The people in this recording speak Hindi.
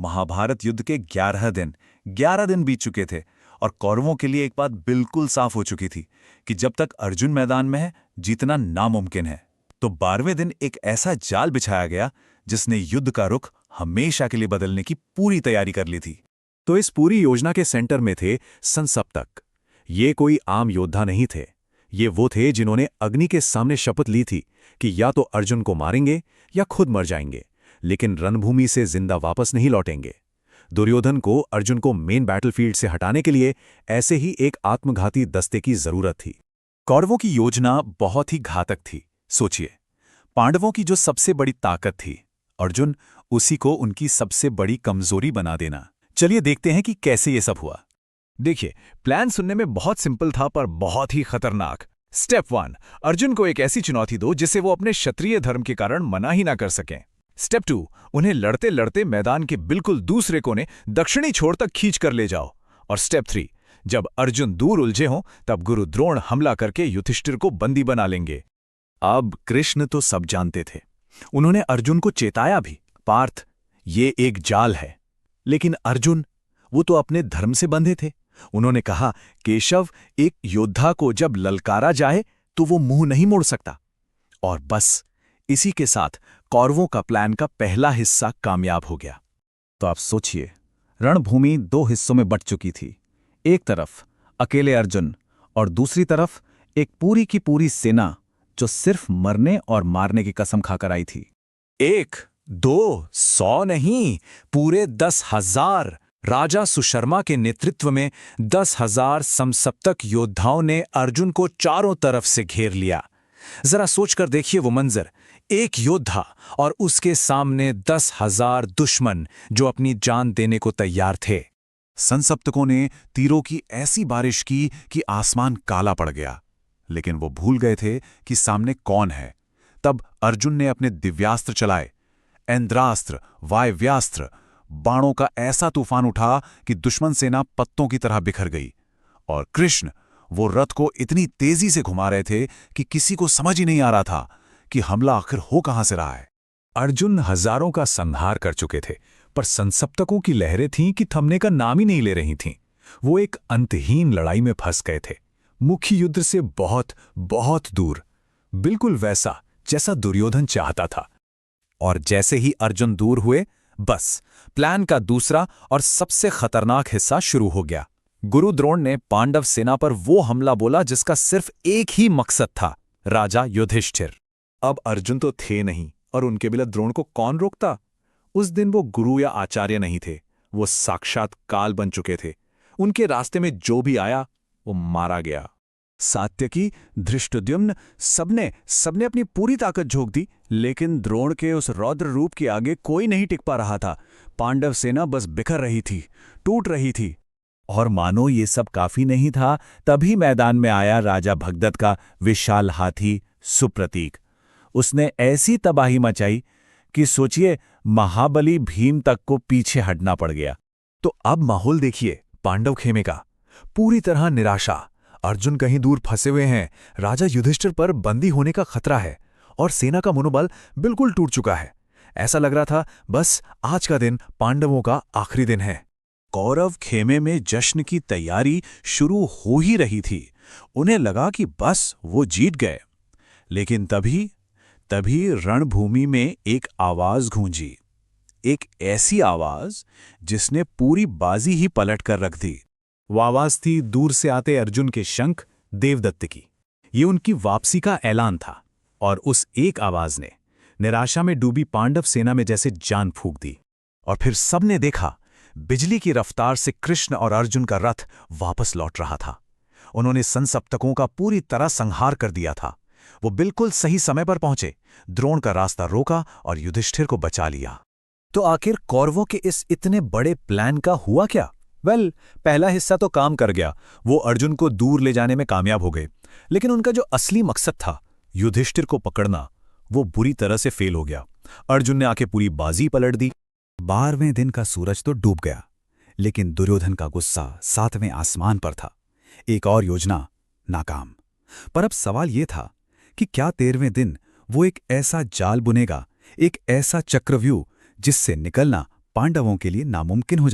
महाभारत युद्ध के 11 दिन बीत चुके थे और कौरवों के लिए एक बात बिल्कुल साफ हो चुकी थी कि जब तक अर्जुन मैदान में है जीतना नामुमकिन है। तो 12वें दिन एक ऐसा जाल बिछाया गया जिसने युद्ध का रुख हमेशा के लिए बदलने की पूरी तैयारी कर ली थी। तो इस पूरी योजना के सेंटर में थे संसप्तक। ये कोई आम योद्धा नहीं थे। ये वो थे जिन्होंने अग्नि के सामने शपथ ली थी कि या तो अर्जुन को मारेंगे या खुद मर जाएंगे, लेकिन रणभूमि से जिंदा वापस नहीं लौटेंगे। दुर्योधन को अर्जुन को मेन बैटलफील्ड से हटाने के लिए ऐसे ही एक आत्मघाती दस्ते की जरूरत थी। कौरवों की योजना बहुत ही घातक थी। सोचिए, पांडवों की जो सबसे बड़ी ताकत थी अर्जुन, उसी को उनकी सबसे बड़ी कमजोरी बना देना। चलिए देखते हैं कि कैसे ये सब हुआ। देखिए, प्लान सुनने में बहुत सिंपल था पर बहुत ही खतरनाक। स्टेप 1, अर्जुन को एक ऐसी चुनौती दो जिसे वो अपने क्षत्रिय धर्म के कारण मना ही ना कर सकें। स्टेप 2, उन्हें लड़ते लड़ते मैदान के बिल्कुल दूसरे कोने दक्षिणी छोर तक खींच कर ले जाओ। और स्टेप 3, जब अर्जुन दूर उलझे हों तब गुरु द्रोण हमला करके युधिष्ठिर को बंदी बना लेंगे। अब कृष्ण तो सब जानते थे। उन्होंने अर्जुन को चेताया भी, पार्थ, ये एक जाल है। लेकिन अर्जुन, वो तो अपने धर्म से बंधे थे। उन्होंने कहा, केशव, एक योद्धा को जब ललकारा जाए तो वो मुंह नहीं मोड़ सकता। और बस इसी के साथ कौरवों का प्लान का पहला हिस्सा कामयाब हो गया। तो आप सोचिए, रणभूमि 2 हिस्सों में बंट चुकी थी। एक तरफ अकेले अर्जुन और दूसरी तरफ एक पूरी की पूरी सेना जो सिर्फ मरने और मारने की कसम खाकर आई थी। 1, 2, 100 नहीं, पूरे 10,000। राजा सुशर्मा के नेतृत्व में 10,000 समसप्तक योद्धाओं ने अर्जुन को चारों तरफ से घेर लिया। जरा सोचकर देखिए वो मंजर, एक योद्धा और उसके सामने 10,000 दुश्मन जो अपनी जान देने को तैयार थे। संसप्तकों ने तीरों की ऐसी बारिश की कि आसमान काला पड़ गया, लेकिन वो भूल गए थे कि सामने कौन है। तब अर्जुन ने अपने दिव्यास्त्र चलाए। इंद्रास्त्र, वायव्यास्त्र, बाणों का ऐसा तूफान उठा कि दुश्मन सेना पत्तों की तरह बिखर गई। और कृष्ण, वो रथ को इतनी तेजी से घुमा रहे थे कि किसी को समझ ही नहीं आ रहा था कि हमला आखिर हो कहां से रहा है। अर्जुन हजारों का संहार कर चुके थे, पर संसप्तकों की लहरें थीं कि थमने का नाम ही नहीं ले रही थीं। वो एक अंतहीन लड़ाई में फंस गए थे, मुख्य युद्ध से बहुत बहुत दूर, बिल्कुल वैसा जैसा दुर्योधन चाहता था। और जैसे ही अर्जुन दूर हुए, बस प्लान का दूसरा और सबसे खतरनाक हिस्सा शुरू हो गया। गुरु द्रोण ने पांडव सेना पर वो हमला बोला जिसका सिर्फ एक ही मकसद था, राजा युधिष्ठिर। अब अर्जुन तो थे नहीं और उनके बिना द्रोण को कौन रोकता। उस दिन वो गुरु या आचार्य नहीं थे, वो साक्षात काल बन चुके थे। उनके रास्ते में जो भी आया वो मारा गया। सात्यकी, धृष्टद्युम्न, सबने अपनी पूरी ताकत झोंक दी, लेकिन द्रोण के उस रौद्र रूप के आगे कोई नहीं टिक पा रहा था। पांडव सेना बस बिखर रही थी, टूट रही थी। और मानो ये सब काफी नहीं था, तभी मैदान में आया राजा भगदत्त का विशाल हाथी सुप्रतीक। उसने ऐसी तबाही मचाई कि सोचिए, महाबली भीम तक को पीछे हटना पड़ गया। तो अब माहौल देखिए पांडव खेमे का, पूरी तरह निराशा। अर्जुन कहीं दूर फंसे हुए हैं, राजा युधिष्ठिर पर बंदी होने का खतरा है और सेना का मनोबल बिल्कुल टूट चुका है। ऐसा लग रहा था बस आज का दिन पांडवों का आखिरी दिन है। कौरव खेमे में जश्न की तैयारी शुरू हो ही रही थी। उन्हें लगा कि बस वो जीत गए। लेकिन तभी रणभूमि में एक आवाज गूंजी, एक ऐसी आवाज जिसने पूरी बाजी ही पलट कर रख दी। वो आवाज थी दूर से आते अर्जुन के शंख देवदत्त की। ये उनकी वापसी का ऐलान था। और उस एक आवाज ने निराशा में डूबी पांडव सेना में जैसे जान फूंक दी। और फिर सबने देखा, बिजली की रफ्तार से कृष्ण और अर्जुन का रथ वापस लौट रहा था। उन्होंने संसप्तकों का पूरी तरह संहार कर दिया था। वो बिल्कुल सही समय पर पहुंचे, द्रोण का रास्ता रोका और युधिष्ठिर को बचा लिया। तो आखिर कौरवों के इस इतने बड़े प्लान का हुआ क्या? पहला हिस्सा तो काम कर गया, वो अर्जुन को दूर ले जाने में कामयाब हो गए। लेकिन उनका जो असली मकसद था, युधिष्ठिर को पकड़ना, वो बुरी तरह से फेल हो गया। अर्जुन ने आके पूरी बाजी पलट दी। 12वें दिन का सूरज तो डूब गया, लेकिन दुर्योधन का गुस्सा 7वें आसमान पर था। एक और योजना नाकाम। पर अब सवाल यह था कि क्या 13वें दिन वो एक ऐसा जाल बुनेगा, एक ऐसा चक्रव्यूह जिससे निकलना पांडवों के लिए नामुमकिन हो